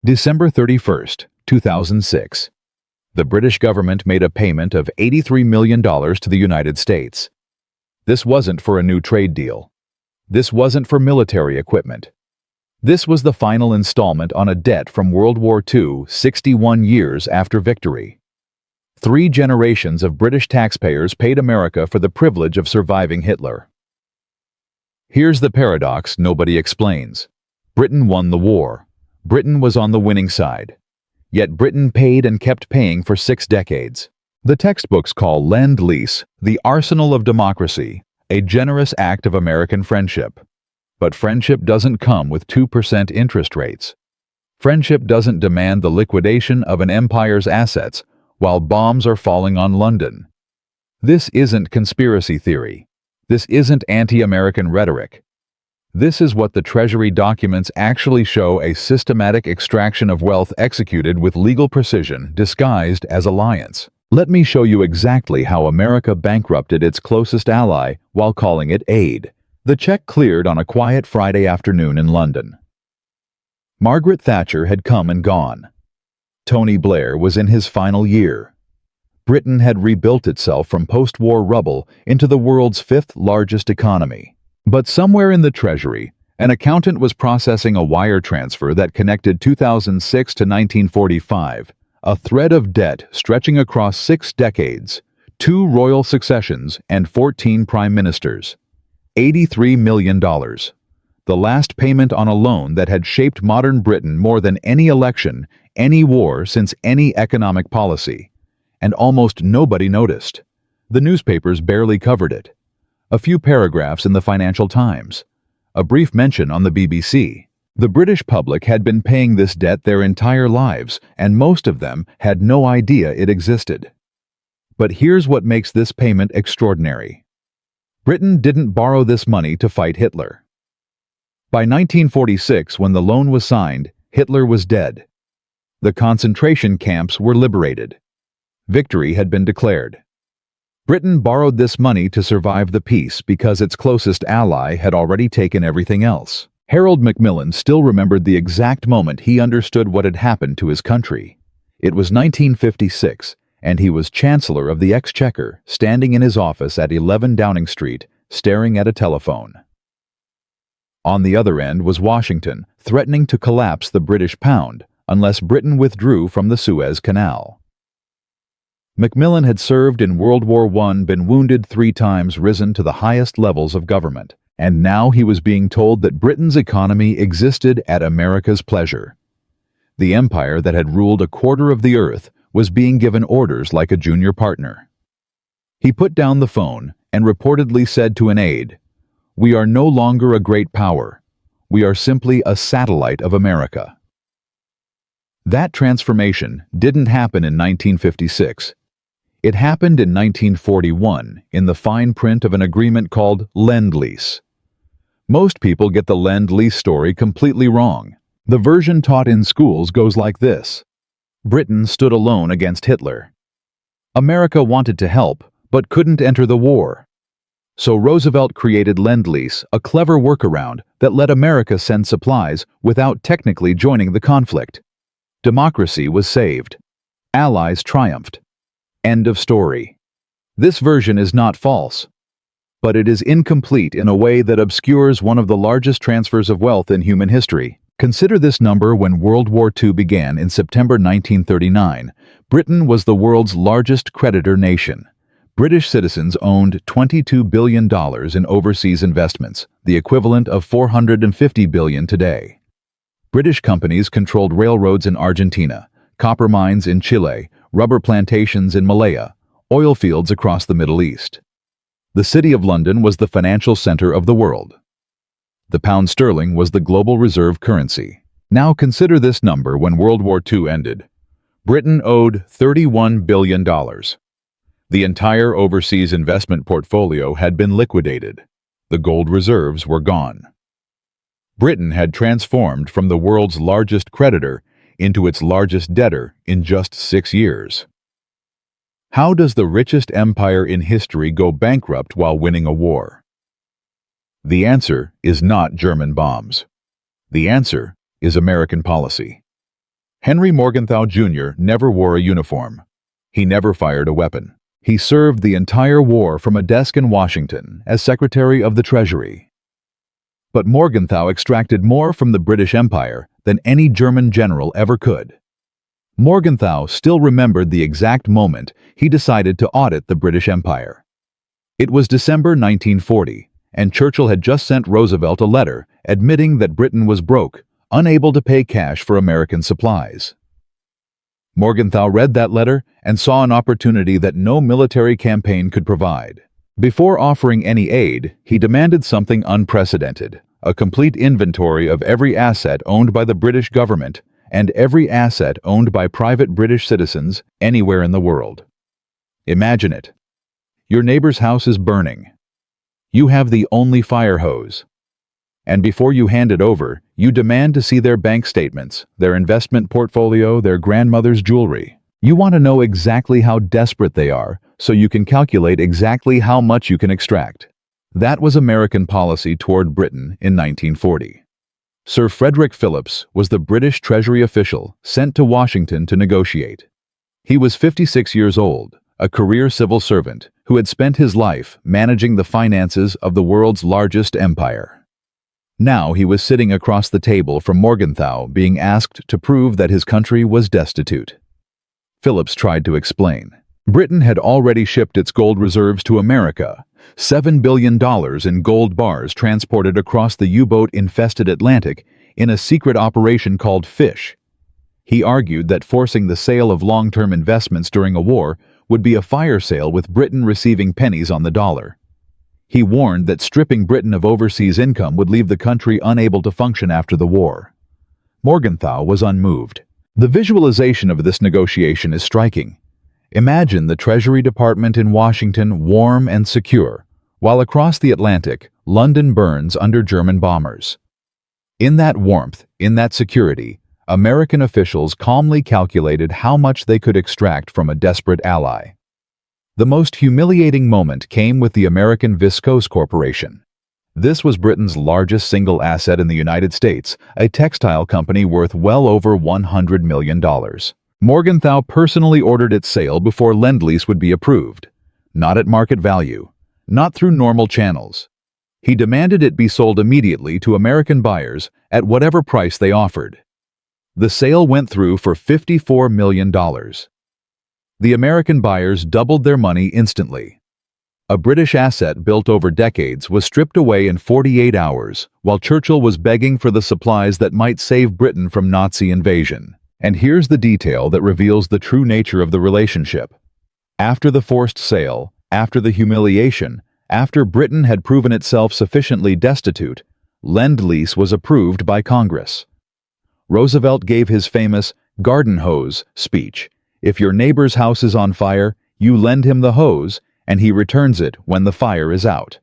December 31st, 2006. The British government made a payment of $83 million to the United States. This wasn't for a new trade deal. This wasn't for military equipment. This was the final installment on a debt from World War II, 61 years after victory. 3 generations of British taxpayers paid America for the privilege of surviving Hitler. Here's the paradox nobody explains. Britain won the war. Britain was on the winning side. Yet Britain paid and kept paying for 6 decades. The textbooks call Lend-Lease the arsenal of democracy, a generous act of American friendship. But friendship doesn't come with 2% interest rates. Friendship doesn't demand the liquidation of an empire's assets while bombs are falling on London. This isn't conspiracy theory. This isn't anti-American rhetoric. This is what the Treasury documents actually show: a systematic extraction of wealth executed with legal precision disguised as alliance. Let me show you exactly how America bankrupted its closest ally while calling it aid. The check cleared on a quiet Friday afternoon in London. Margaret Thatcher had come and gone. Tony Blair was in his final year. Britain had rebuilt itself from post-war rubble into the world's 5th largest economy. But somewhere in the Treasury, an accountant was processing a wire transfer that connected 2006 to 1945, a thread of debt stretching across 6 decades, 2 royal successions, and 14 prime ministers. $83 million. The last payment on a loan that had shaped modern Britain more than any election, any war since any economic policy. And almost nobody noticed. The newspapers barely covered it. A few paragraphs in the Financial Times. A brief mention on the BBC. The British public had been paying this debt their entire lives, and most of them had no idea it existed. But here's what makes this payment extraordinary. Britain didn't borrow this money to fight Hitler. By 1946, when the loan was signed, Hitler was dead. The concentration camps were liberated. Victory had been declared. Britain borrowed this money to survive the peace because its closest ally had already taken everything else. Harold Macmillan still remembered the exact moment he understood what had happened to his country. It was 1956, and he was Chancellor of the Exchequer, standing in his office at 11 Downing Street, staring at a telephone. On the other end was Washington, threatening to collapse the British pound unless Britain withdrew from the Suez Canal. Macmillan had served in World War I, been wounded 3 times, risen to the highest levels of government, and now he was being told that Britain's economy existed at America's pleasure. The empire that had ruled a quarter of the earth was being given orders like a junior partner. He put down the phone and reportedly said to an aide, "We are no longer a great power. We are simply a satellite of America." That transformation didn't happen in 1956. It happened in 1941 in the fine print of an agreement called Lend-Lease. Most people get the Lend-Lease story completely wrong. The version taught in schools goes like this. Britain stood alone against Hitler. America wanted to help, but couldn't enter the war. So Roosevelt created Lend-Lease, a clever workaround that let America send supplies without technically joining the conflict. Democracy was saved. Allies triumphed. End of story. This version is not false, but it is incomplete in a way that obscures one of the largest transfers of wealth in human history. Consider this number: when World War II began in September 1939, Britain was the world's largest creditor nation. British citizens owned $22 billion in overseas investments, the equivalent of $450 billion today. British companies controlled railroads in Argentina, copper mines in Chile, rubber plantations in Malaya, oil fields across the Middle East. The City of London was the financial center of the world. The pound sterling was the global reserve currency. Now consider this number when World War II ended. Britain owed $31 billion. The entire overseas investment portfolio had been liquidated. The gold reserves were gone. Britain had transformed from the world's largest creditor into its largest debtor in just 6 years. How does the richest empire in history go bankrupt while winning a war? The answer is not German bombs. The answer is American policy. Henry Morgenthau Jr. never wore a uniform. He never fired a weapon. He served the entire war from a desk in Washington as Secretary of the Treasury. But Morgenthau extracted more from the British Empire than any German general ever could. Morgenthau still remembered the exact moment he decided to audit the British Empire. It was December 1940, and Churchill had just sent Roosevelt a letter admitting that Britain was broke, unable to pay cash for American supplies. Morgenthau read that letter and saw an opportunity that no military campaign could provide. Before offering any aid, he demanded something unprecedented: a complete inventory of every asset owned by the British government and every asset owned by private British citizens anywhere in the world. Imagine it. Your neighbor's house is burning. You have the only fire hose. And before you hand it over, you demand to see their bank statements, their investment portfolio, their grandmother's jewelry. You want to know exactly how desperate they are, so you can calculate exactly how much you can extract. That was American policy toward Britain in 1940. Sir Frederick Phillips was the British Treasury official sent to Washington to negotiate. He was 56 years old, a career civil servant who had spent his life managing the finances of the world's largest empire. Now he was sitting across the table from Morgenthau, being asked to prove that his country was destitute. Phillips tried to explain. Britain had already shipped its gold reserves to America, $7 billion in gold bars transported across the U-boat-infested Atlantic in a secret operation called Fish. He argued that forcing the sale of long-term investments during a war would be a fire sale with Britain receiving pennies on the dollar. He warned that stripping Britain of overseas income would leave the country unable to function after the war. Morgenthau was unmoved. The visualization of this negotiation is striking. Imagine the Treasury Department in Washington warm and secure, while across the Atlantic, London burns under German bombers. In that warmth, in that security, American officials calmly calculated how much they could extract from a desperate ally. The most humiliating moment came with the American Viscose Corporation. This was Britain's largest single asset in the United States, a textile company worth well over $100 million. Morgenthau personally ordered its sale before Lend-Lease would be approved, not at market value, not through normal channels. He demanded it be sold immediately to American buyers at whatever price they offered. The sale went through for $54 million. The American buyers doubled their money instantly. A British asset built over decades was stripped away in 48 hours, while Churchill was begging for the supplies that might save Britain from Nazi invasion. And here's the detail that reveals the true nature of the relationship. After the forced sale, after the humiliation, after Britain had proven itself sufficiently destitute, Lend-Lease was approved by Congress. Roosevelt gave his famous garden hose speech. If your neighbor's house is on fire, you lend him the hose, and he returns it when the fire is out.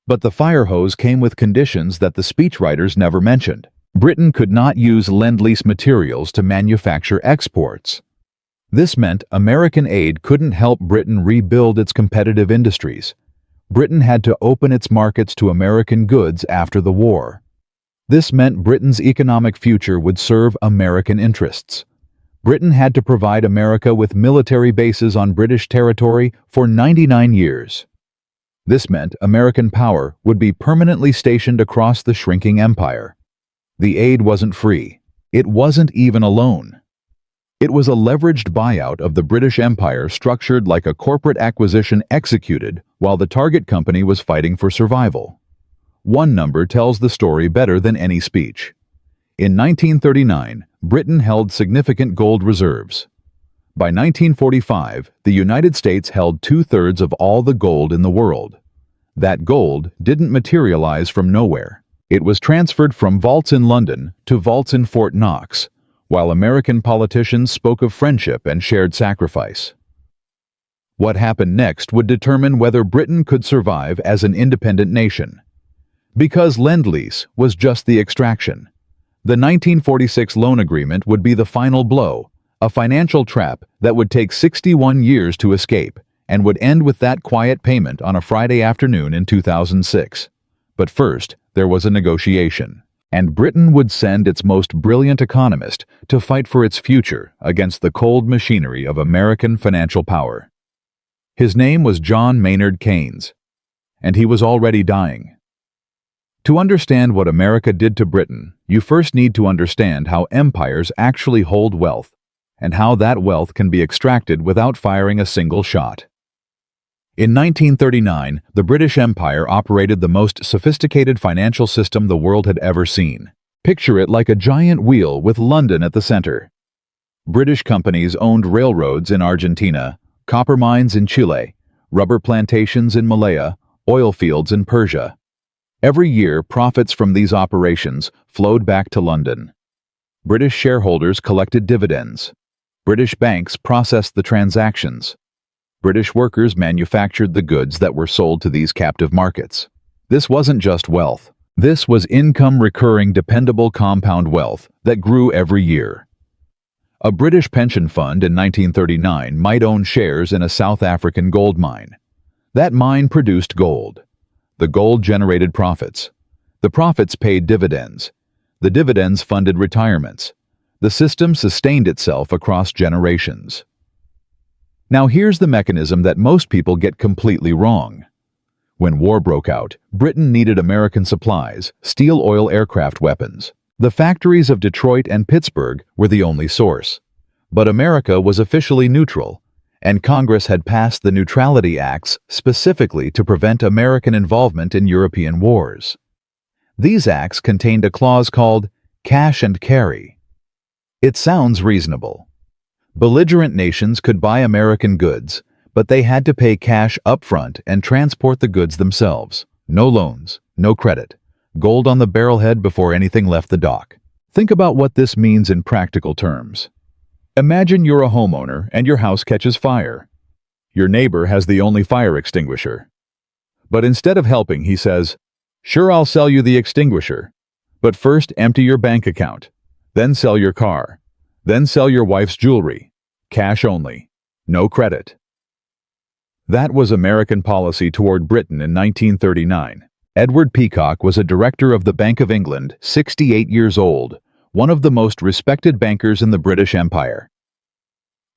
But the fire hose came with conditions that the speechwriters never mentioned. Britain could not use Lend-Lease materials to manufacture exports. This meant American aid couldn't help Britain rebuild its competitive industries. Britain had to open its markets to American goods after the war. This meant Britain's economic future would serve American interests. Britain had to provide America with military bases on British territory for 99 years. This meant American power would be permanently stationed across the shrinking empire. The aid wasn't free. It wasn't even a loan. It was a leveraged buyout of the British Empire structured like a corporate acquisition executed while the target company was fighting for survival. One number tells the story better than any speech. In 1939, Britain held significant gold reserves. By 1945, the United States held 2/3 of all the gold in the world. That gold didn't materialize from nowhere. It was transferred from vaults in London to vaults in Fort Knox, while American politicians spoke of friendship and shared sacrifice. What happened next would determine whether Britain could survive as an independent nation. Because Lend-Lease was just the extraction. The 1946 loan agreement would be the final blow, a financial trap that would take 61 years to escape, and would end with that quiet payment on a Friday afternoon in 2006. But first, there was a negotiation. And Britain would send its most brilliant economist to fight for its future against the cold machinery of American financial power. His name was John Maynard Keynes, and he was already dying. To understand what America did to Britain, you first need to understand how empires actually hold wealth, and how that wealth can be extracted without firing a single shot. In 1939, the British Empire operated the most sophisticated financial system the world had ever seen. Picture it like a giant wheel with London at the center. British companies owned railroads in Argentina, copper mines in Chile, rubber plantations in Malaya, oil fields in Persia. Every year, profits from these operations flowed back to London. British shareholders collected dividends. British banks processed the transactions. British workers manufactured the goods that were sold to these captive markets. This wasn't just wealth. This was income recurring dependable compound wealth that grew every year. A British pension fund in 1939 might own shares in a South African gold mine. That mine produced gold. The gold generated profits. The profits paid dividends. The dividends funded retirements. The system sustained itself across generations. Now here's the mechanism that most people get completely wrong. When war broke out, Britain needed American supplies, steel oil aircraft weapons. The factories of Detroit and Pittsburgh were the only source. But America was officially neutral, and Congress had passed the Neutrality Acts specifically to prevent American involvement in European wars. These acts contained a clause called cash and carry. It sounds reasonable. Belligerent nations could buy American goods, but they had to pay cash upfront and transport the goods themselves. No loans, no credit. Gold on the barrelhead before anything left the dock. Think about what this means in practical terms. Imagine you're a homeowner and your house catches fire. Your neighbor has the only fire extinguisher. But instead of helping, he says, "Sure, I'll sell you the extinguisher. But first empty your bank account. Then sell your car. Then sell your wife's jewelry. Cash only. No credit." That was American policy toward Britain in 1939. Edward Peacock was a director of the Bank of England, 68 years old, one of the most respected bankers in the British Empire.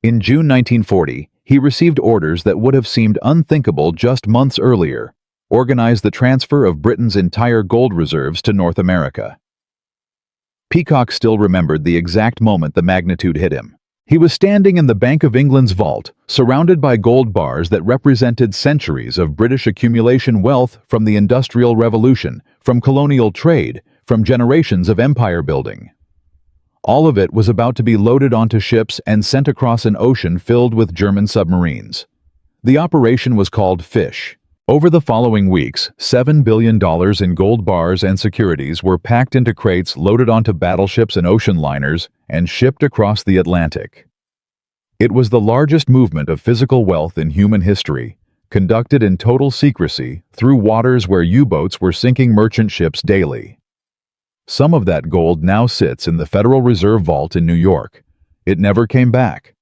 In June 1940, he received orders that would have seemed unthinkable just months earlier, organize the transfer of Britain's entire gold reserves to North America. Peacock still remembered the exact moment the magnitude hit him. He was standing in the Bank of England's vault, surrounded by gold bars that represented centuries of British accumulation wealth from the Industrial Revolution, from colonial trade, from generations of empire building. All of it was about to be loaded onto ships and sent across an ocean filled with German submarines. The operation was called Fish. Over the following weeks, $7 billion in gold bars and securities were packed into crates loaded onto battleships and ocean liners and shipped across the Atlantic. It was the largest movement of physical wealth in human history, conducted in total secrecy through waters where U-boats were sinking merchant ships daily. Some of that gold now sits in the Federal Reserve Vault in New York. It never came back.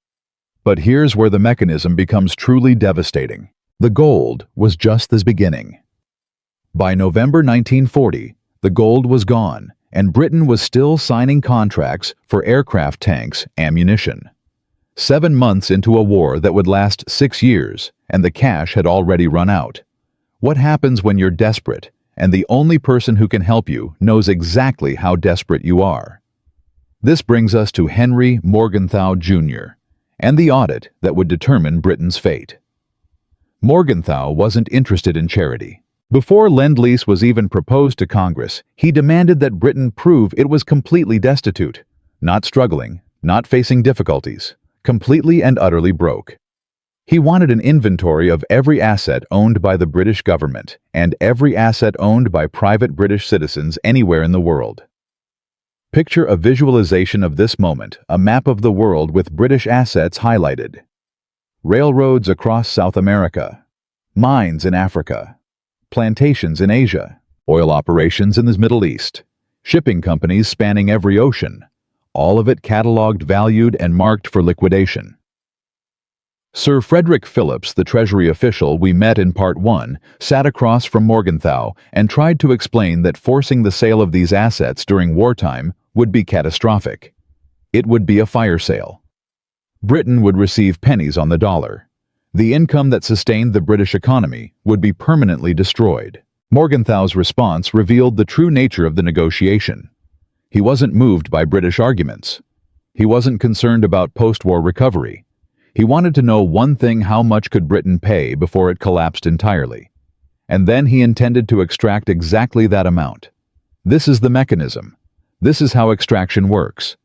But here's where the mechanism becomes truly devastating. The gold was just the beginning. By November 1940, the gold was gone, and Britain was still signing contracts for aircraft tanks, ammunition. 7 months into a war that would last 6 years, and the cash had already run out. What happens when you're desperate, and the only person who can help you knows exactly how desperate you are? This brings us to Henry Morgenthau Jr. and the audit that would determine Britain's fate. Morgenthau wasn't interested in charity. Before Lend-Lease was even proposed to Congress, he demanded that Britain prove it was completely destitute, not struggling, not facing difficulties, completely and utterly broke. He wanted an inventory of every asset owned by the British government and every asset owned by private British citizens anywhere in the world. Picture a visualization of this moment, a map of the world with British assets highlighted. Railroads across South America, mines in Africa, plantations in Asia, oil operations in the Middle East, shipping companies spanning every ocean, all of it cataloged, valued, and marked for liquidation. Sir Frederick Phillips, the Treasury official we met in Part 1, sat across from Morgenthau and tried to explain that forcing the sale of these assets during wartime would be catastrophic. It would be a fire sale. Britain would receive pennies on the dollar. The income that sustained the British economy would be permanently destroyed. Morgenthau's response revealed the true nature of the negotiation. He wasn't moved by British arguments. He wasn't concerned about post-war recovery. He wanted to know one thing: how much could Britain pay before it collapsed entirely? And then he intended to extract exactly that amount. This is the mechanism. This is how extraction works.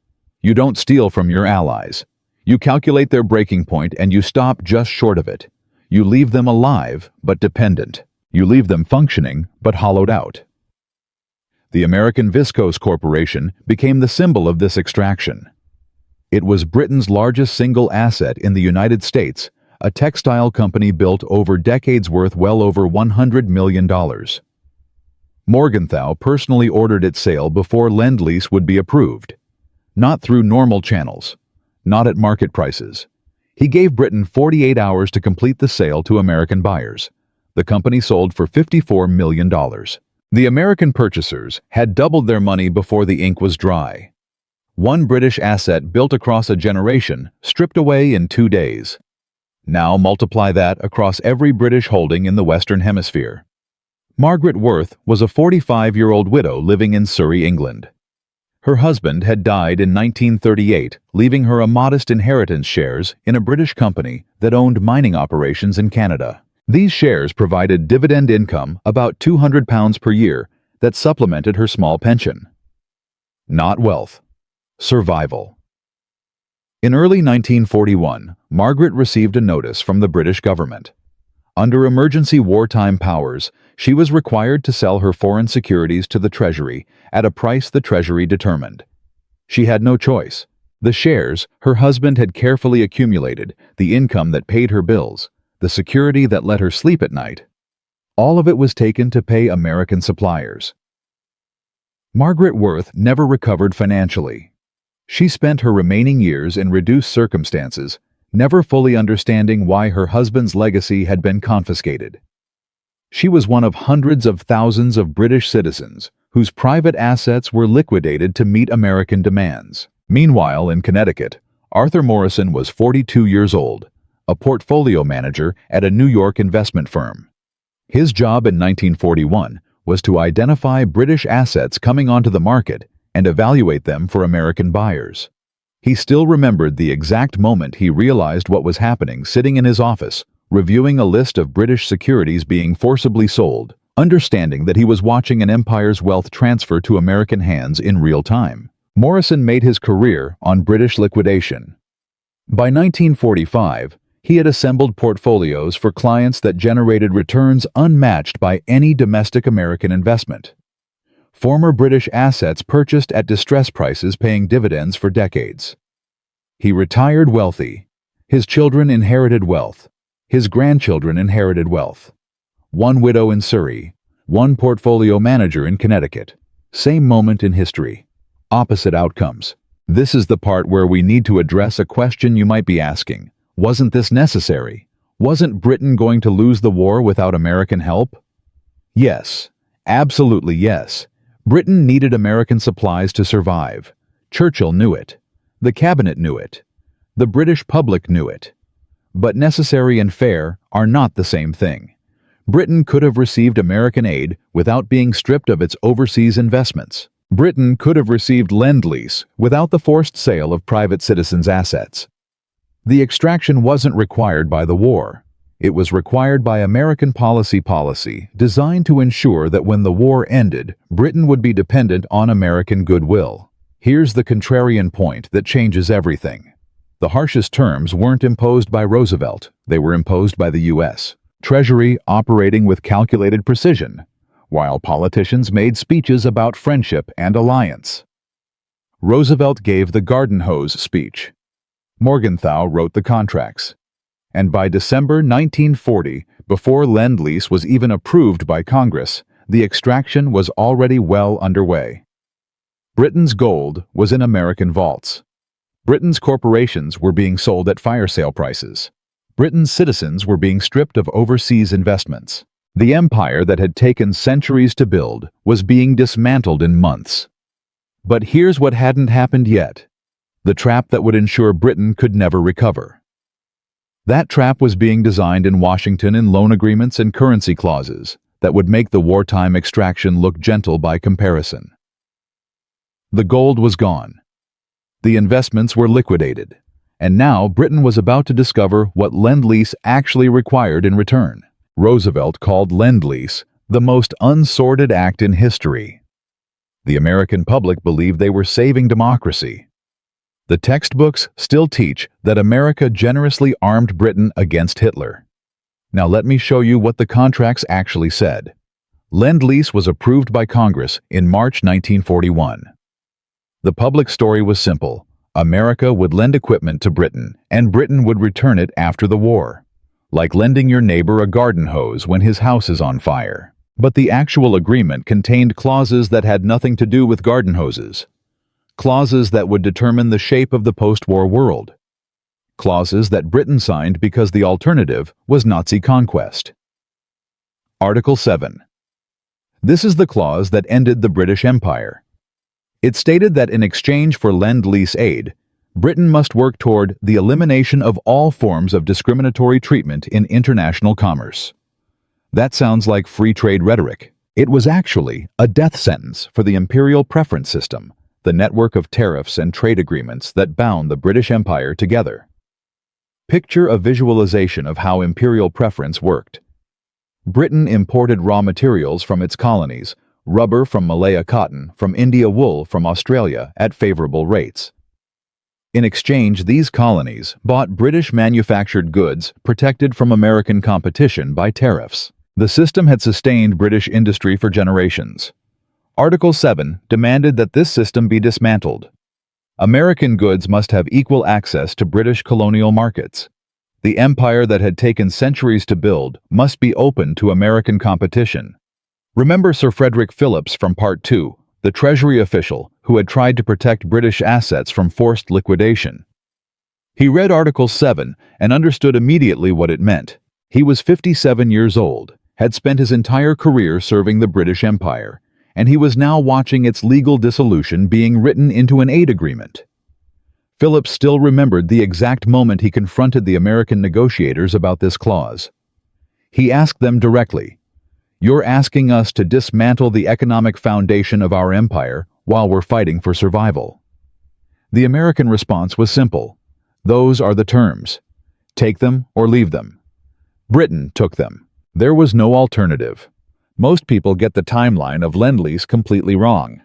You don't steal from your allies. You calculate their breaking point and you stop just short of it. You leave them alive but dependent. You leave them functioning but hollowed out. The American Viscose Corporation became the symbol of this extraction. It was Britain's largest single asset in the United States, a textile company built over decades worth well over $100 million. Morgenthau personally ordered its sale before Lend-Lease would be approved. Not through normal channels. Not at market prices. He gave Britain 48 hours to complete the sale to American buyers. The company sold for $54 million. The American purchasers had doubled their money before the ink was dry. One British asset built across a generation, stripped away in 2 days. Now multiply that across every British holding in the Western Hemisphere. Margaret Worth was a 45-year-old widow living in Surrey, England. Her husband had died in 1938, leaving her a modest inheritance shares in a British company that owned mining operations in Canada. These shares provided dividend income about £200 per year that supplemented her small pension. Not wealth. Survival. In early 1941, Margaret received a notice from the British government. Under emergency wartime powers, she was required to sell her foreign securities to the Treasury at a price the Treasury determined. She had no choice. The shares her husband had carefully accumulated, the income that paid her bills, the security that let her sleep at night, all of it was taken to pay American suppliers. Margaret Worth never recovered financially. She spent her remaining years in reduced circumstances, never fully understanding why her husband's legacy had been confiscated. She was one of hundreds of thousands of British citizens whose private assets were liquidated to meet American demands. Meanwhile, in Connecticut, Arthur Morrison was 42 years old, a portfolio manager at a New York investment firm. His job in 1941 was to identify British assets coming onto the market and evaluate them for American buyers. He still remembered the exact moment he realized what was happening, sitting in his office, reviewing a list of British securities being forcibly sold, understanding that he was watching an empire's wealth transfer to American hands in real time. Morrison made his career on British liquidation. By 1945, he had assembled portfolios for clients that generated returns unmatched by any domestic American investment. Former British assets purchased at distress prices, paying dividends for decades. He retired wealthy. His children inherited wealth. His grandchildren inherited wealth. One widow in Surrey, one portfolio manager in Connecticut. Same moment in history. Opposite outcomes. This is the part where we need to address a question you might be asking. Wasn't this necessary? Wasn't Britain going to lose the war without American help? Yes, absolutely yes. Britain needed American supplies to survive. Churchill knew it. The cabinet knew it. The British public knew it. But necessary and fair are not the same thing. Britain could have received American aid without being stripped of its overseas investments. Britain could have received Lend-Lease without the forced sale of private citizens' assets. The extraction wasn't required by the war. It was required by American policy designed to ensure that when the war ended, Britain would be dependent on American goodwill. Here's the contrarian point that changes everything. The harshest terms weren't imposed by Roosevelt, they were imposed by the U.S. Treasury operating with calculated precision, while politicians made speeches about friendship and alliance. Roosevelt gave the garden hose speech. Morgenthau wrote the contracts. And by December 1940, before Lend-Lease was even approved by Congress, the extraction was already well underway. Britain's gold was in American vaults. Britain's corporations were being sold at fire sale prices. Britain's citizens were being stripped of overseas investments. The empire that had taken centuries to build was being dismantled in months. But here's what hadn't happened yet: the trap that would ensure Britain could never recover. That trap was being designed in Washington in loan agreements and currency clauses that would make the wartime extraction look gentle by comparison. The gold was gone. The investments were liquidated. And now Britain was about to discover what Lend-Lease actually required in return. Roosevelt called Lend-Lease the most unsordid act in history. The American public believed they were saving democracy. The textbooks still teach that America generously armed Britain against Hitler. Now let me show you what the contracts actually said. Lend-Lease was approved by Congress in March 1941. The public story was simple. America would lend equipment to Britain, and Britain would return it after the war. Like lending your neighbor a garden hose when his house is on fire. But the actual agreement contained clauses that had nothing to do with garden hoses. Clauses that would determine the shape of the post-war world. Clauses that Britain signed because the alternative was Nazi conquest. Article 7. This is the clause that ended the British Empire. It stated that in exchange for Lend-Lease aid, Britain must work toward the elimination of all forms of discriminatory treatment in international commerce. That sounds like free trade rhetoric. It was actually a death sentence for the imperial preference system, the network of tariffs and trade agreements that bound the British Empire together. Picture a visualization of how imperial preference worked. Britain imported raw materials from its colonies, rubber from Malaya cotton, from India wool from Australia at favorable rates. In exchange, these colonies bought British-manufactured goods protected from American competition by tariffs. The system had sustained British industry for generations. Article 7 demanded that this system be dismantled. American goods must have equal access to British colonial markets. The empire that had taken centuries to build must be open to American competition. Remember Sir Frederick Phillips from Part 2, the Treasury official who had tried to protect British assets from forced liquidation. He read Article 7 and understood immediately what it meant. He was 57 years old, had spent his entire career serving the British Empire, and he was now watching its legal dissolution being written into an aid agreement. Phillips still remembered the exact moment he confronted the American negotiators about this clause. He asked them directly, "You're asking us to dismantle the economic foundation of our empire while we're fighting for survival." The American response was simple. Those are the terms. Take them or leave them. Britain took them. There was no alternative. Most people get the timeline of Lend-Lease completely wrong.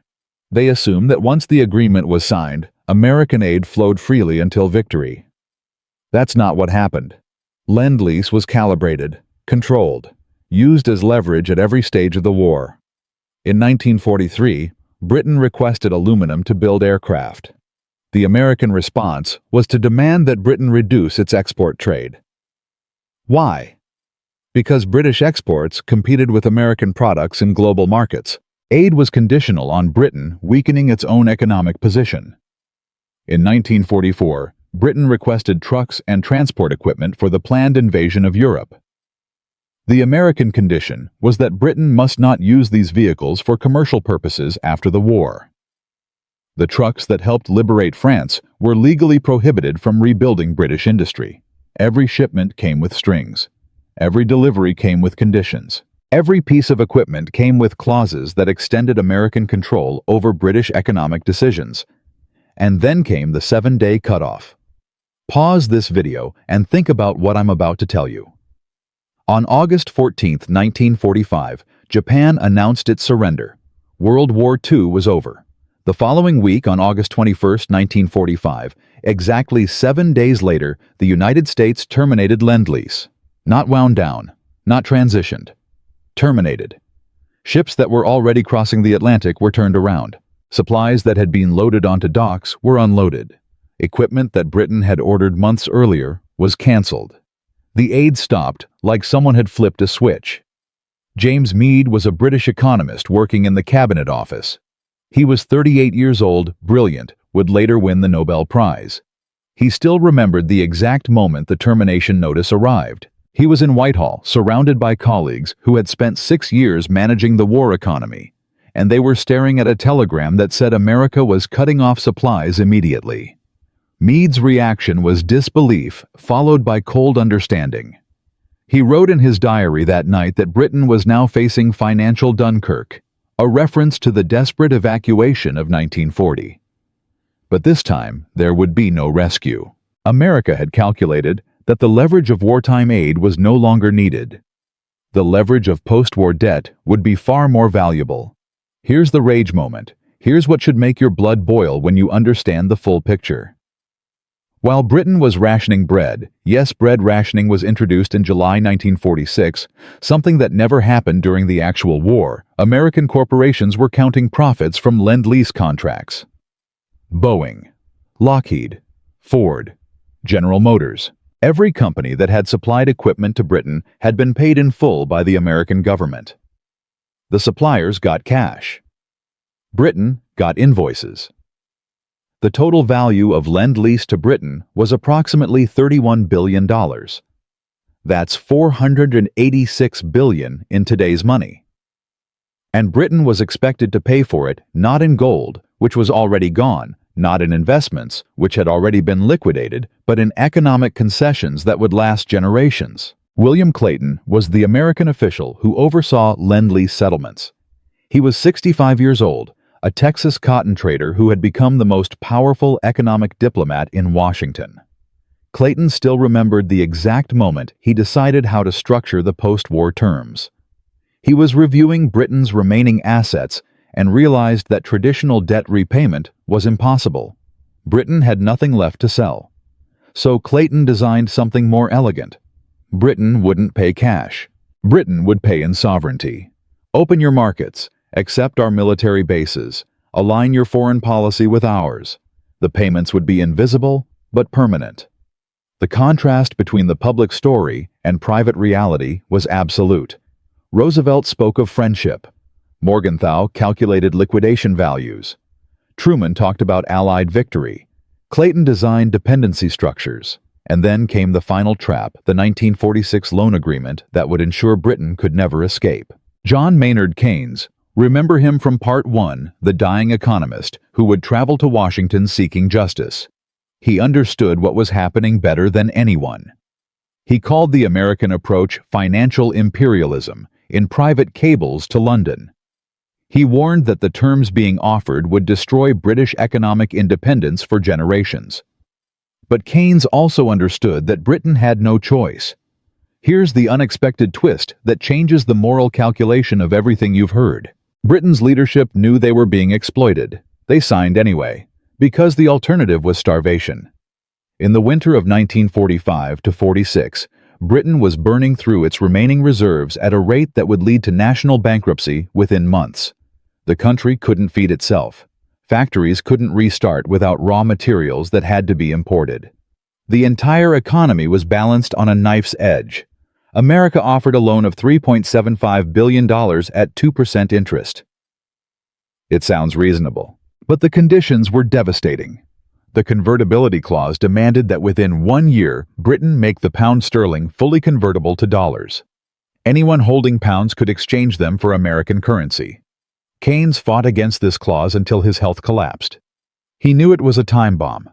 They assume that once the agreement was signed, American aid flowed freely until victory. That's not what happened. Lend-Lease was calibrated, controlled, used as leverage at every stage of the war. In 1943, Britain requested aluminum to build aircraft. The American response was to demand that Britain reduce its export trade. Why? Because British exports competed with American products in global markets. Aid was conditional on Britain weakening its own economic position. In 1944, Britain requested trucks and transport equipment for the planned invasion of Europe. The American condition was that Britain must not use these vehicles for commercial purposes after the war. The trucks that helped liberate France were legally prohibited from rebuilding British industry. Every shipment came with strings. Every delivery came with conditions. Every piece of equipment came with clauses that extended American control over British economic decisions. And then came the 7-day cutoff. Pause this video and think about what I'm about to tell you. On August 14, 1945, Japan announced its surrender. World War II was over. The following week, on August 21, 1945, exactly 7 days later, the United States terminated Lend-Lease. Not wound down, not transitioned. Terminated. Ships that were already crossing the Atlantic were turned around. Supplies that had been loaded onto docks were unloaded. Equipment that Britain had ordered months earlier was canceled. The aid stopped like someone had flipped a switch. James Meade was a British economist working in the Cabinet Office. He was 38 years old, brilliant, would later win the Nobel Prize. He still remembered the exact moment the termination notice arrived. He was in Whitehall, surrounded by colleagues who had spent 6 years managing the war economy, and they were staring at a telegram that said America was cutting off supplies immediately. Meade's reaction was disbelief, followed by cold understanding. He wrote in his diary that night that Britain was now facing financial Dunkirk, a reference to the desperate evacuation of 1940. But this time, there would be no rescue. America had calculated that the leverage of wartime aid was no longer needed. The leverage of post-war debt would be far more valuable. Here's the rage moment. Here's what should make your blood boil when you understand the full picture. While Britain was rationing bread, yes, bread rationing was introduced in July 1946, something that never happened during the actual war. American corporations were counting profits from Lend-Lease contracts. Boeing, Lockheed, Ford, General Motors. Every company that had supplied equipment to Britain had been paid in full by the American government. The suppliers got cash. Britain got invoices. The total value of Lend-Lease to Britain was approximately $31 billion. That's $486 billion in today's money. And Britain was expected to pay for it not in gold, which was already gone, not in investments, which had already been liquidated, but in economic concessions that would last generations. William Clayton was the American official who oversaw Lend-Lease settlements. He was 65 years old, a Texas cotton trader who had become the most powerful economic diplomat in Washington. Clayton still remembered the exact moment he decided how to structure the post-war terms. He was reviewing Britain's remaining assets and realized that traditional debt repayment was impossible. Britain had nothing left to sell. So Clayton designed something more elegant. Britain wouldn't pay cash. Britain would pay in sovereignty. Open your markets. Accept our military bases. Align your foreign policy with ours. The payments would be invisible, but permanent. The contrast between the public story and private reality was absolute. Roosevelt spoke of friendship. Morgenthau calculated liquidation values. Truman talked about Allied victory. Clayton designed dependency structures. And then came the final trap, the 1946 loan agreement that would ensure Britain could never escape. John Maynard Keynes, remember him from Part 1, the dying economist who would travel to Washington seeking justice. He understood what was happening better than anyone. He called the American approach financial imperialism in private cables to London. He warned that the terms being offered would destroy British economic independence for generations. But Keynes also understood that Britain had no choice. Here's the unexpected twist that changes the moral calculation of everything you've heard. Britain's leadership knew they were being exploited. They signed anyway, because the alternative was starvation. In the winter of 1945 to 46, Britain was burning through its remaining reserves at a rate that would lead to national bankruptcy within months. The country couldn't feed itself. Factories couldn't restart without raw materials that had to be imported. The entire economy was balanced on a knife's edge. America offered a loan of $3.75 billion at 2% interest. It sounds reasonable, but the conditions were devastating. The convertibility clause demanded that within 1 year, Britain make the pound sterling fully convertible to dollars. Anyone holding pounds could exchange them for American currency. Keynes fought against this clause until his health collapsed. He knew it was a time bomb.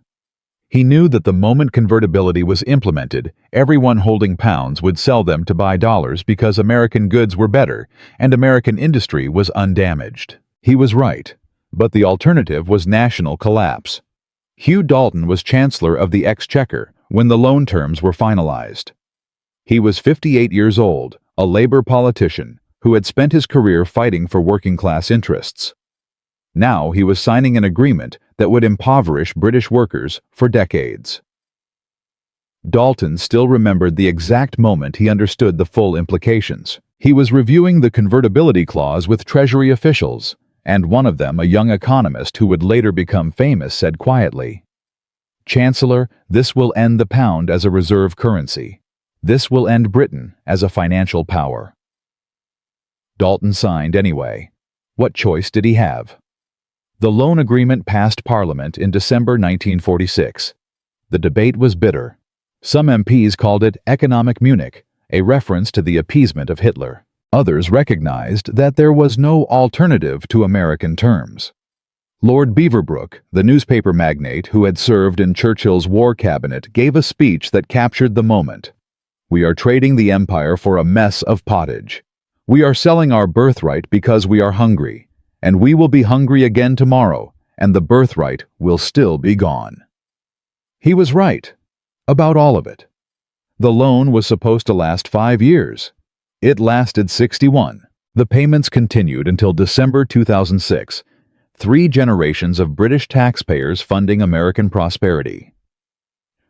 He knew that the moment convertibility was implemented, everyone holding pounds would sell them to buy dollars because American goods were better and American industry was undamaged. He was right, but the alternative was national collapse. Hugh Dalton was Chancellor of the Exchequer when the loan terms were finalized. He was 58 years old, a Labour politician who had spent his career fighting for working-class interests. Now he was signing an agreement that would impoverish British workers for decades. Dalton still remembered the exact moment he understood the full implications. He was reviewing the convertibility clause with Treasury officials, and one of them, a young economist who would later become famous, said quietly, "Chancellor, this will end the pound as a reserve currency. This will end Britain as a financial power." Dalton signed anyway. What choice did he have? The loan agreement passed Parliament in December 1946. The debate was bitter. Some MPs called it economic Munich, a reference to the appeasement of Hitler. Others recognized that there was no alternative to American terms. Lord Beaverbrook, the newspaper magnate who had served in Churchill's war cabinet, gave a speech that captured the moment. "We are trading the empire for a mess of pottage. We are selling our birthright because we are hungry, and we will be hungry again tomorrow, and the birthright will still be gone." He was right. About all of it. The loan was supposed to last 5 years. It lasted 61. The payments continued until December 2006, 3 generations of British taxpayers funding American prosperity.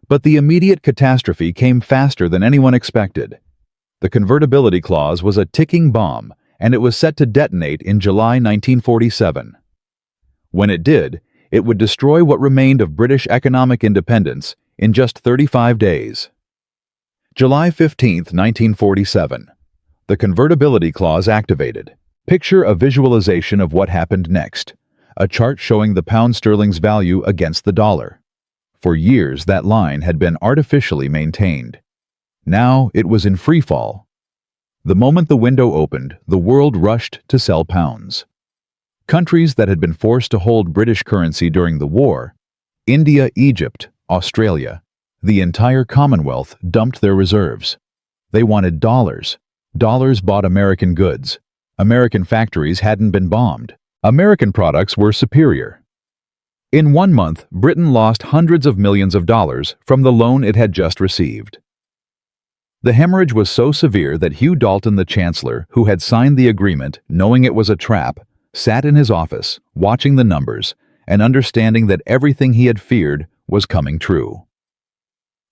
But the immediate catastrophe came faster than anyone expected. The convertibility clause was a ticking bomb, and it was set to detonate in July 1947. When it did, it would destroy what remained of British economic independence in just 35 days. July 15, 1947. The convertibility clause activated. Picture a visualization of what happened next. A chart showing the pound sterling's value against the dollar. For years, that line had been artificially maintained. Now it was in free fall. The moment the window opened, the world rushed to sell pounds. Countries that had been forced to hold British currency during the war, India, Egypt, Australia, the entire Commonwealth dumped their reserves. They wanted dollars. Dollars bought American goods. American factories hadn't been bombed. American products were superior. In 1 month, Britain lost hundreds of millions of dollars from the loan it had just received. The hemorrhage was so severe that Hugh Dalton, the Chancellor, who had signed the agreement, knowing it was a trap, sat in his office, watching the numbers, and understanding that everything he had feared was coming true.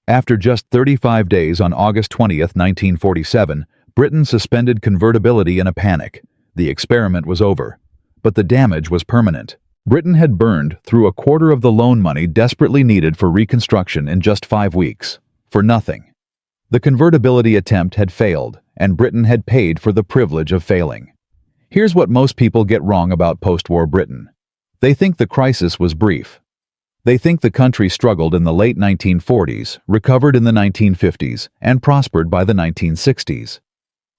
After just 35 days on August 20, 1947, Britain suspended convertibility in a panic. The experiment was over. But the damage was permanent. Britain had burned through a quarter of the loan money desperately needed for reconstruction in just 5 weeks. For nothing. The convertibility attempt had failed, and Britain had paid for the privilege of failing. Here's what most people get wrong about post-war Britain. They think the crisis was brief. They think the country struggled in the late 1940s, recovered in the 1950s, and prospered by the 1960s.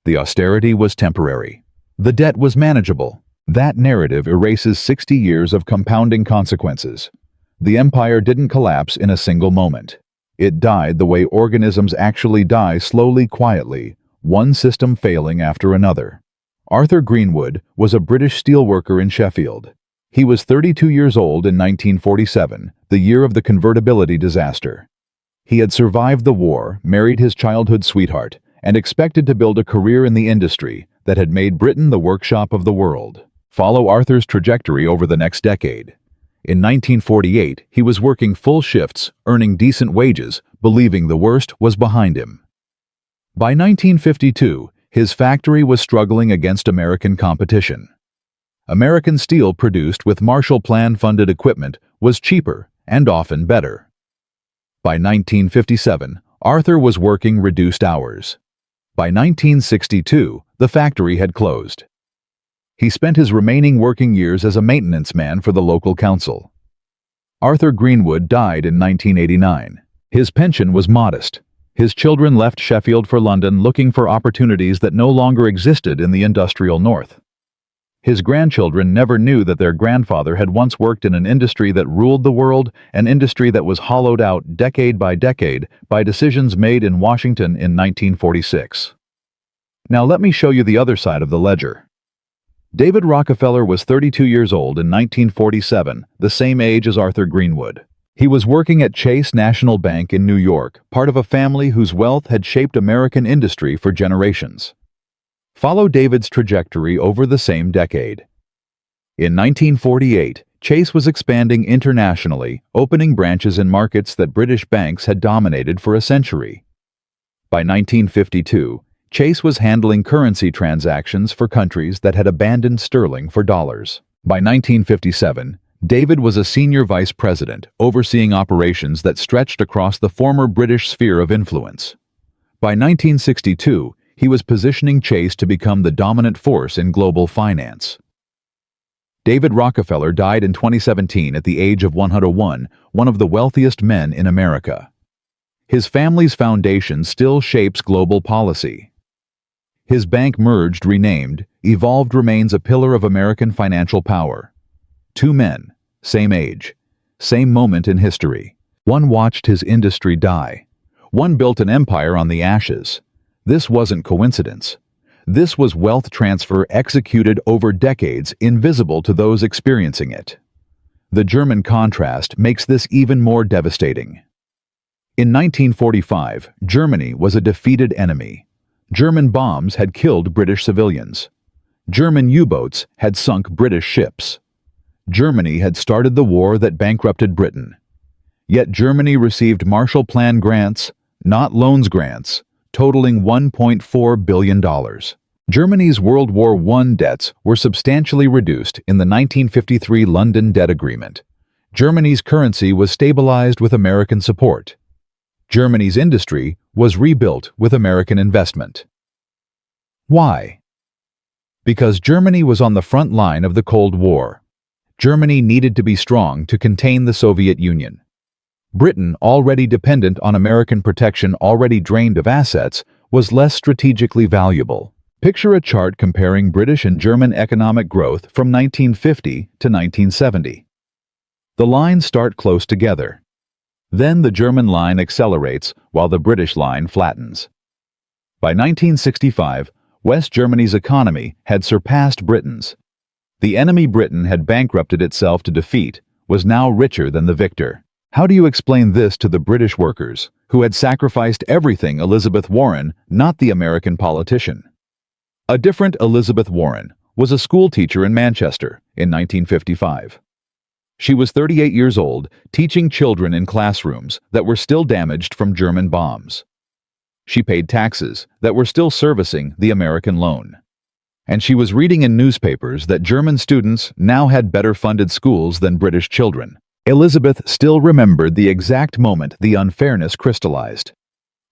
The austerity was temporary. The debt was manageable. That narrative erases 60 years of compounding consequences. The empire didn't collapse in a single moment. It died the way organisms actually die, slowly, quietly, one system failing after another. Arthur Greenwood was a British steelworker in Sheffield. He was 32 years old in 1947, the year of the convertibility disaster. He had survived the war, married his childhood sweetheart, and expected to build a career in the industry that had made Britain the workshop of the world. Follow Arthur's trajectory over the next decade. In 1948, he was working full shifts, earning decent wages, believing the worst was behind him. By 1952, his factory was struggling against American competition. American steel produced with Marshall Plan-funded equipment was cheaper and often better. By 1957, Arthur was working reduced hours. By 1962, the factory had closed. He spent his remaining working years as a maintenance man for the local council. Arthur Greenwood died in 1989. His pension was modest. His children left Sheffield for London looking for opportunities that no longer existed in the industrial north. His grandchildren never knew that their grandfather had once worked in an industry that ruled the world, an industry that was hollowed out decade by decisions made in Washington in 1946. Now let me show you the other side of the ledger. David Rockefeller was 32 years old in 1947, the same age as Arthur Greenwood. He was working at Chase National Bank in New York, part of a family whose wealth had shaped American industry for generations. Follow David's trajectory over the same decade. In 1948, Chase was expanding internationally, opening branches in markets that British banks had dominated for a century. By 1952, Chase was handling currency transactions for countries that had abandoned sterling for dollars. By 1957, David was a senior vice president, overseeing operations that stretched across the former British sphere of influence. By 1962, he was positioning Chase to become the dominant force in global finance. David Rockefeller died in 2017 at the age of 101, one of the wealthiest men in America. His family's foundation still shapes global policy. His bank merged, renamed, evolved remains a pillar of American financial power. Two men, same age, same moment in history. One watched his industry die. One built an empire on the ashes. This wasn't coincidence. This was wealth transfer executed over decades, invisible to those experiencing it. The German contrast makes this even more devastating. In 1945, Germany was a defeated enemy. German bombs had killed British civilians. German U-boats had sunk British ships. Germany had started the war that bankrupted Britain. Yet Germany received Marshall Plan grants, not loans grants, totaling $1.4 billion. Germany's World War I debts were substantially reduced in the 1953 London Debt Agreement. Germany's currency was stabilized with American support. Germany's industry was rebuilt with American investment. Why? Because Germany was on the front line of the Cold War. Germany needed to be strong to contain the Soviet Union. Britain, already dependent on American protection, already drained of assets, was less strategically valuable. Picture a chart comparing British and German economic growth from 1950 to 1970. The lines start close together. Then the German line accelerates while the British line flattens. By 1965, West Germany's economy had surpassed Britain's. The enemy Britain had bankrupted itself to defeat was now richer than the victor. How do you explain this to the British workers, who had sacrificed everything? Elizabeth Warren, not the American politician? A different Elizabeth Warren was a school teacher in Manchester in 1955. She was 38 years old, teaching children in classrooms that were still damaged from German bombs. She paid taxes that were still servicing the American loan. And she was reading in newspapers that German students now had better funded schools than British children. Elizabeth still remembered the exact moment the unfairness crystallized.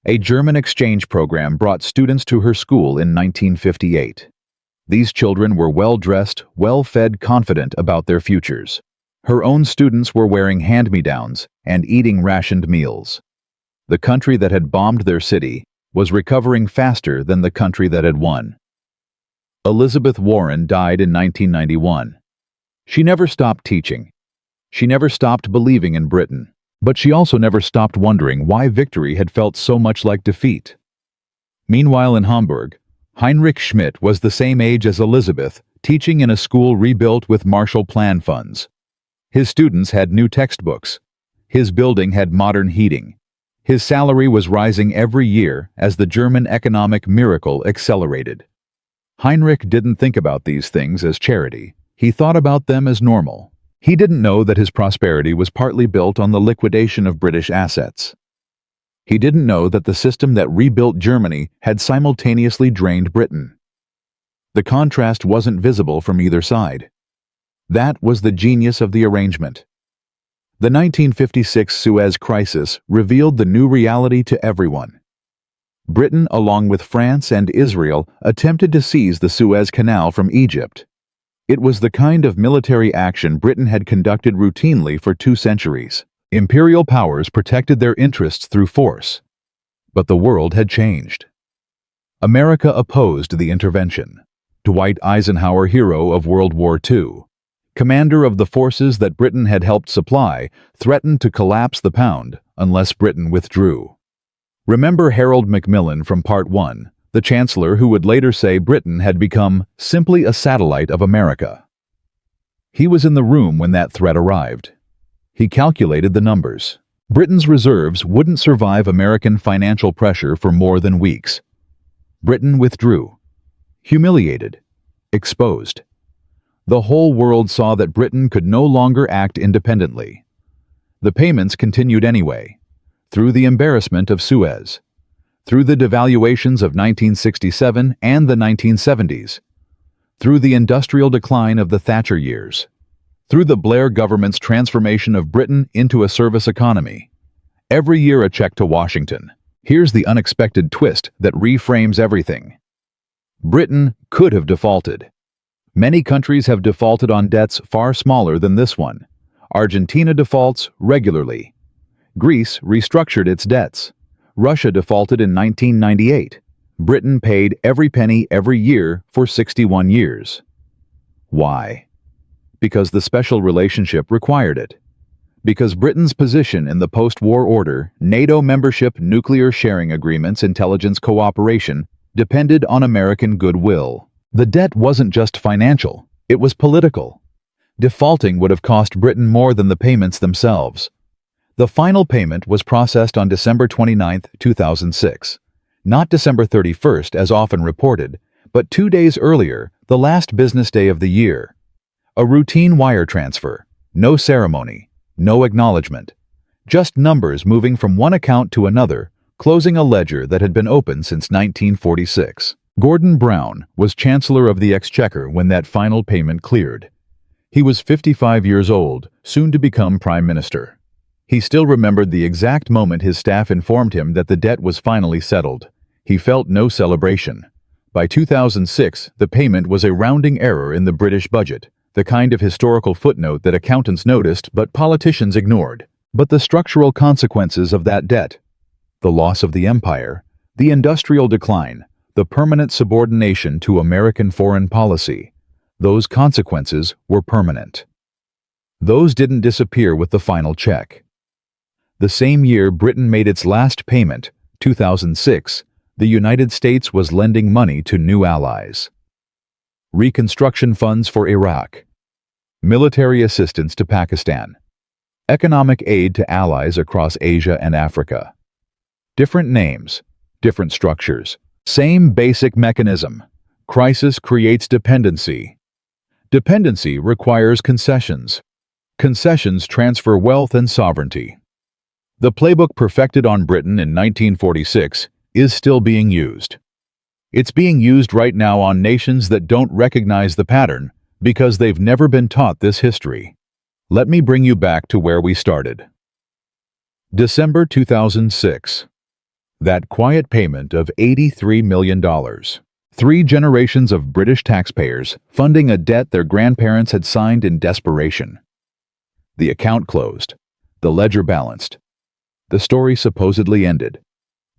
A German exchange program brought students to her school in 1958. These children were well-dressed, well-fed, confident about their futures. Her own students were wearing hand-me-downs and eating rationed meals. The country that had bombed their city was recovering faster than the country that had won. Elizabeth Warren died in 1991. She never stopped teaching. She never stopped believing in Britain, but she also never stopped wondering why victory had felt so much like defeat. Meanwhile in Hamburg, Heinrich Schmidt was the same age as Elizabeth, teaching in a school rebuilt with Marshall Plan funds. His students had new textbooks. His building had modern heating. His salary was rising every year as the German economic miracle accelerated. Heinrich didn't think about these things as charity. He thought about them as normal. He didn't know that his prosperity was partly built on the liquidation of British assets. He didn't know that the system that rebuilt Germany had simultaneously drained Britain. The contrast wasn't visible from either side. That was the genius of the arrangement. The 1956 Suez Crisis revealed the new reality to everyone. Britain, along with France and Israel, attempted to seize the Suez Canal from Egypt. It was the kind of military action Britain had conducted routinely for 2 centuries. Imperial powers protected their interests through force. But the world had changed. America opposed the intervention. Dwight Eisenhower, hero of World War II, commander of the forces that Britain had helped supply, threatened to collapse the pound unless Britain withdrew. Remember Harold Macmillan from Part 1, the chancellor who would later say Britain had become simply a satellite of America. He was in the room when that threat arrived. He calculated the numbers. Britain's reserves wouldn't survive American financial pressure for more than weeks. Britain withdrew. Humiliated. Exposed. The whole world saw that Britain could no longer act independently. The payments continued anyway, through the embarrassment of Suez, through the devaluations of 1967 and the 1970s, through the industrial decline of the Thatcher years, through the Blair government's transformation of Britain into a service economy. Every year a check to Washington. Here's the unexpected twist that reframes everything. Britain could have defaulted. Many countries have defaulted on debts far smaller than this one. Argentina defaults regularly. Greece restructured its debts. Russia defaulted in 1998. Britain paid every penny every year for 61 years. Why? Because the special relationship required it. Because Britain's position in the post-war order, NATO membership, nuclear sharing agreements, intelligence cooperation, depended on American goodwill. The debt wasn't just financial, it was political. Defaulting would have cost Britain more than the payments themselves. The final payment was processed on December 29, 2006. Not December 31st, as often reported, but 2 days earlier, the last business day of the year. A routine wire transfer, no ceremony, no acknowledgement. Just numbers moving from one account to another, closing a ledger that had been open since 1946. Gordon Brown was Chancellor of the Exchequer when that final payment cleared. He was 55 years old, soon to become Prime Minister. He still remembered the exact moment his staff informed him that the debt was finally settled. He felt no celebration. By 2006, the payment was a rounding error in the British budget, the kind of historical footnote that accountants noticed but politicians ignored. But the structural consequences of that debt, the loss of the empire, the industrial decline, the permanent subordination to American foreign policy, those consequences were permanent. Those didn't disappear with the final check. The same year Britain made its last payment, 2006, the United States was lending money to new allies. Reconstruction funds for Iraq, military assistance to Pakistan, economic aid to allies across Asia and Africa. Different names, different structures, same basic mechanism. Crisis creates dependency. Dependency requires concessions. Concessions transfer wealth and sovereignty. The playbook perfected on Britain in 1946 is still being used. It's being used right now on nations that don't recognize the pattern because they've never been taught this history. Let me bring you back to where we started. December 2006. That quiet payment of $83 million. 3 generations of British taxpayers funding a debt their grandparents had signed in desperation. The account closed. The ledger balanced. The story supposedly ended.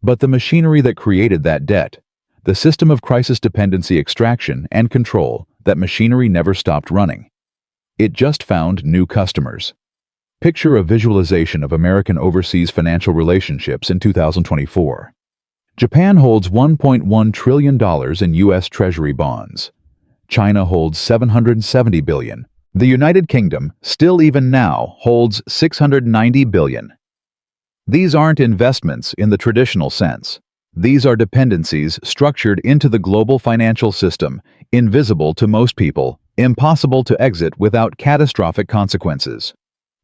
But the machinery that created that debt, the system of crisis dependency extraction and control, that machinery never stopped running. It just found new customers. Picture a visualization of American overseas financial relationships in 2024. Japan holds $1.1 trillion in U.S. Treasury bonds. China holds $770 billion. The United Kingdom, still even now, holds $690 billion. These aren't investments in the traditional sense. These are dependencies structured into the global financial system, invisible to most people, impossible to exit without catastrophic consequences.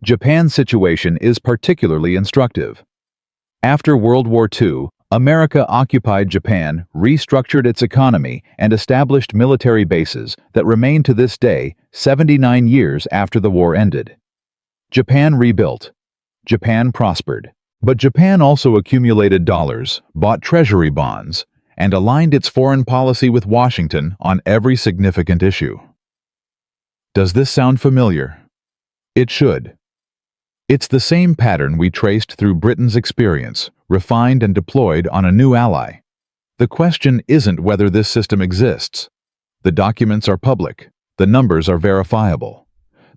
Japan's situation is particularly instructive. After World War II, America occupied Japan, restructured its economy, and established military bases that remain to this day, 79 years after the war ended. Japan rebuilt. Japan prospered. But Japan also accumulated dollars, bought treasury bonds, and aligned its foreign policy with Washington on every significant issue. Does this sound familiar? It should. It's the same pattern we traced through Britain's experience, refined and deployed on a new ally. The question isn't whether this system exists. The documents are public. The numbers are verifiable.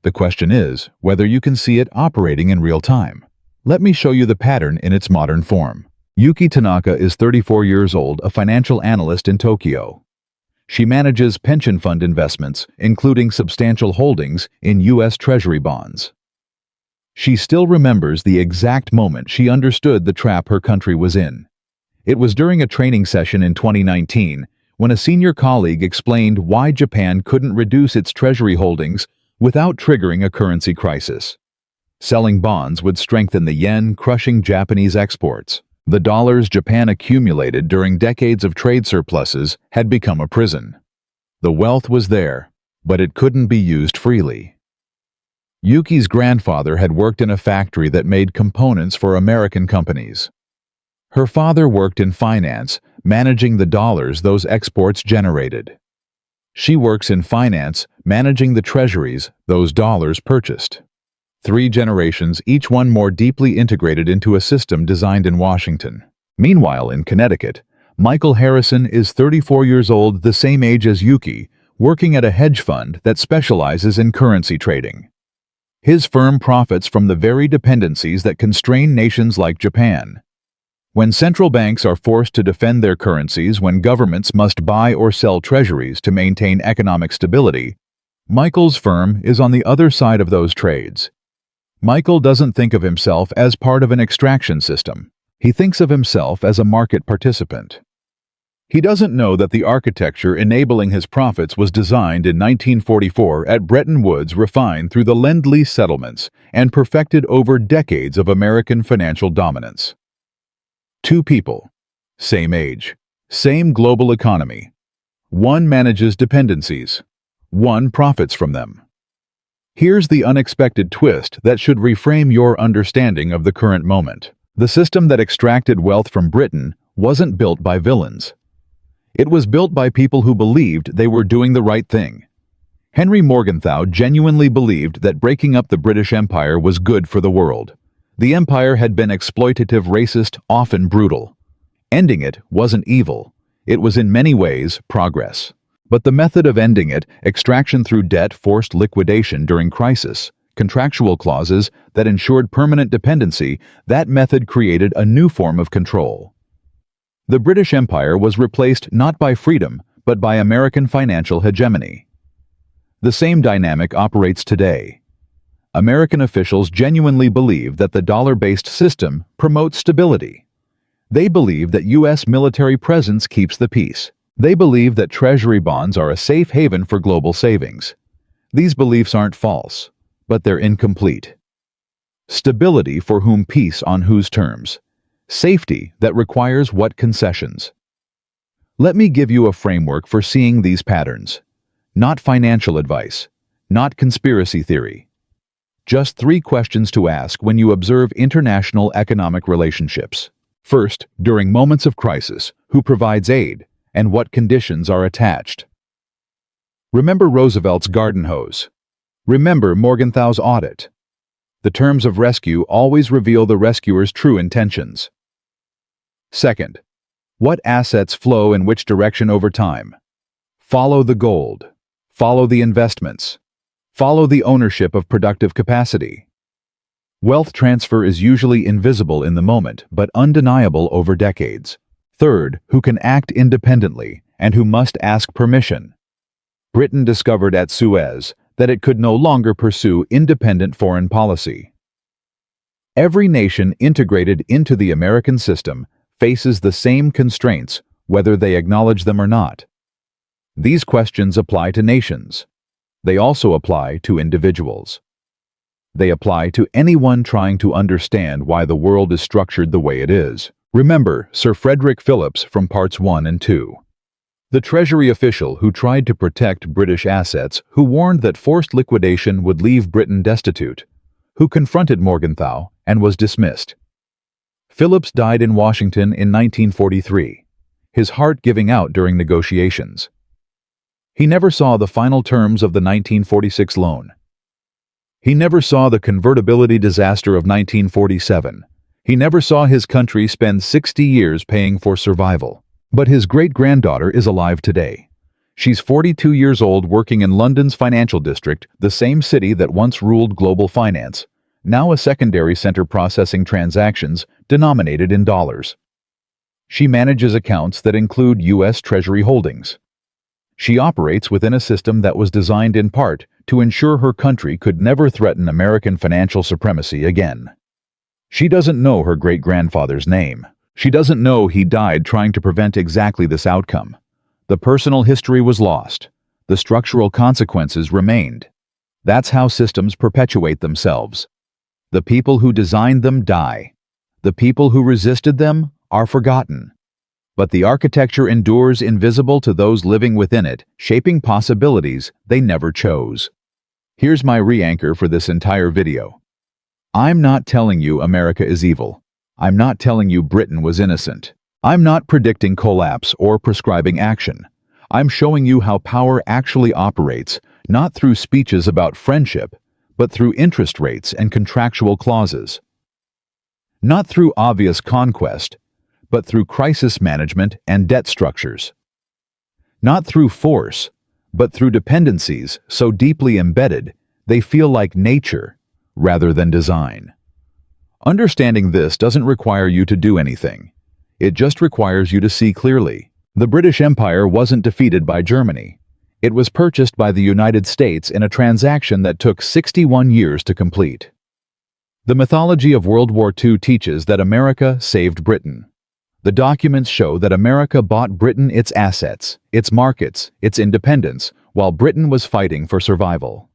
The question is whether you can see it operating in real time. Let me show you the pattern in its modern form. Yuki Tanaka is 34 years old, a financial analyst in Tokyo. She manages pension fund investments, including substantial holdings in U.S. Treasury bonds. She still remembers the exact moment she understood the trap her country was in. It was during a training session in 2019 when a senior colleague explained why Japan couldn't reduce its treasury holdings without triggering a currency crisis. Selling bonds would strengthen the yen, crushing Japanese exports. The dollars Japan accumulated during decades of trade surpluses had become a prison. The wealth was there, but it couldn't be used freely. Yuki's grandfather had worked in a factory that made components for American companies. Her father worked in finance, managing the dollars those exports generated. She works in finance, managing the treasuries those dollars purchased. 3 generations, each one more deeply integrated into a system designed in Washington. Meanwhile, in Connecticut, Michael Harrison is 34 years old, the same age as Yuki, working at a hedge fund that specializes in currency trading. His firm profits from the very dependencies that constrain nations like Japan. When central banks are forced to defend their currencies, when governments must buy or sell treasuries to maintain economic stability, Michael's firm is on the other side of those trades. Michael doesn't think of himself as part of an extraction system. He thinks of himself as a market participant. He doesn't know that the architecture enabling his profits was designed in 1944 at Bretton Woods, refined through the Lend-Lease settlements, and perfected over decades of American financial dominance. 2 people, same age, same global economy. One manages dependencies, one profits from them. Here's the unexpected twist that should reframe your understanding of the current moment. The system that extracted wealth from Britain wasn't built by villains. It was built by people who believed they were doing the right thing. Henry Morgenthau genuinely believed that breaking up the British Empire was good for the world. The empire had been exploitative, racist, often brutal. Ending it wasn't evil. It was in many ways progress. But the method of ending it, extraction through debt, forced liquidation during crisis, contractual clauses that ensured permanent dependency, that method created a new form of control. The British Empire was replaced not by freedom, but by American financial hegemony. The same dynamic operates today. American officials genuinely believe that the dollar-based system promotes stability. They believe that U.S. military presence keeps the peace. They believe that treasury bonds are a safe haven for global savings. These beliefs aren't false, but they're incomplete. Stability for whom, peace on whose terms? Safety that requires what concessions? Let me give you a framework for seeing these patterns. Not financial advice, not conspiracy theory. Just 3 questions to ask when you observe international economic relationships. First, during moments of crisis, who provides aid and what conditions are attached? Remember Roosevelt's garden hose. Remember Morgenthau's audit. The terms of rescue always reveal the rescuer's true intentions. Second, what assets flow in which direction over time? Follow the gold. Follow the investments. Follow the ownership of productive capacity. Wealth transfer is usually invisible in the moment, but undeniable over decades. Third, who can act independently and who must ask permission. Britain discovered at Suez that it could no longer pursue independent foreign policy. Every nation integrated into the American system faces the same constraints, whether they acknowledge them or not. These questions apply to nations. They also apply to individuals. They apply to anyone trying to understand why the world is structured the way it is. Remember Sir Frederick Phillips from parts 1 and 2. The Treasury official who tried to protect British assets, who warned that forced liquidation would leave Britain destitute, who confronted Morgenthau and was dismissed. Phillips died in Washington in 1943, his heart giving out during negotiations. He never saw the final terms of the 1946 loan. He never saw the convertibility disaster of 1947. He never saw his country spend 60 years paying for survival. But his great-granddaughter is alive today. She's 42 years old, working in London's financial district, the same city that once ruled global finance, now a secondary center processing transactions denominated in dollars. She manages accounts that include U.S. Treasury holdings. She operates within a system that was designed in part to ensure her country could never threaten American financial supremacy again. She doesn't know her great-grandfather's name. She doesn't know he died trying to prevent exactly this outcome. The personal history was lost. The structural consequences remained. That's how systems perpetuate themselves. The people who designed them die. The people who resisted them are forgotten. But the architecture endures invisible to those living within it, shaping possibilities they never chose. Here's my re-anchor for this entire video. I'm not telling you America is evil. I'm not telling you Britain was innocent. I'm not predicting collapse or prescribing action. I'm showing you how power actually operates, not through speeches about friendship, but through interest rates and contractual clauses. Not through obvious conquest, but through crisis management and debt structures. Not through force, but through dependencies so deeply embedded they feel like nature rather than design. Understanding this doesn't require you to do anything. It just requires you to see clearly. The British Empire wasn't defeated by Germany. It was purchased by the United States in a transaction that took 61 years to complete. The mythology of World War II teaches that America saved Britain. The documents show that America bought Britain its assets, its markets, its independence, while Britain was fighting for survival.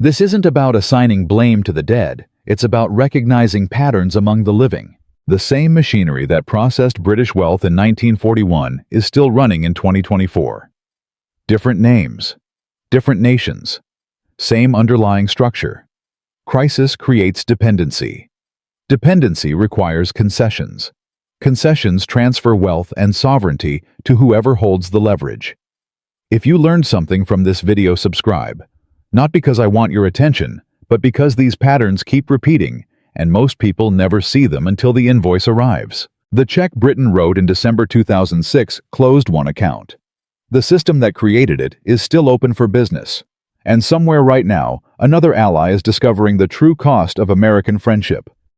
This isn't about assigning blame to the dead, it's about recognizing patterns among the living. The same machinery that processed British wealth in 1941 is still running in 2024. Different names, different nations, same underlying structure. Crisis creates dependency. Dependency requires concessions. Concessions transfer wealth and sovereignty to whoever holds the leverage. If you learned something from this video, subscribe. Not because I want your attention, but because these patterns keep repeating, and most people never see them until the invoice arrives. The check Britain wrote in December 2006 closed one account. The system that created it is still open for business. And somewhere right now, another ally is discovering the true cost of American friendship.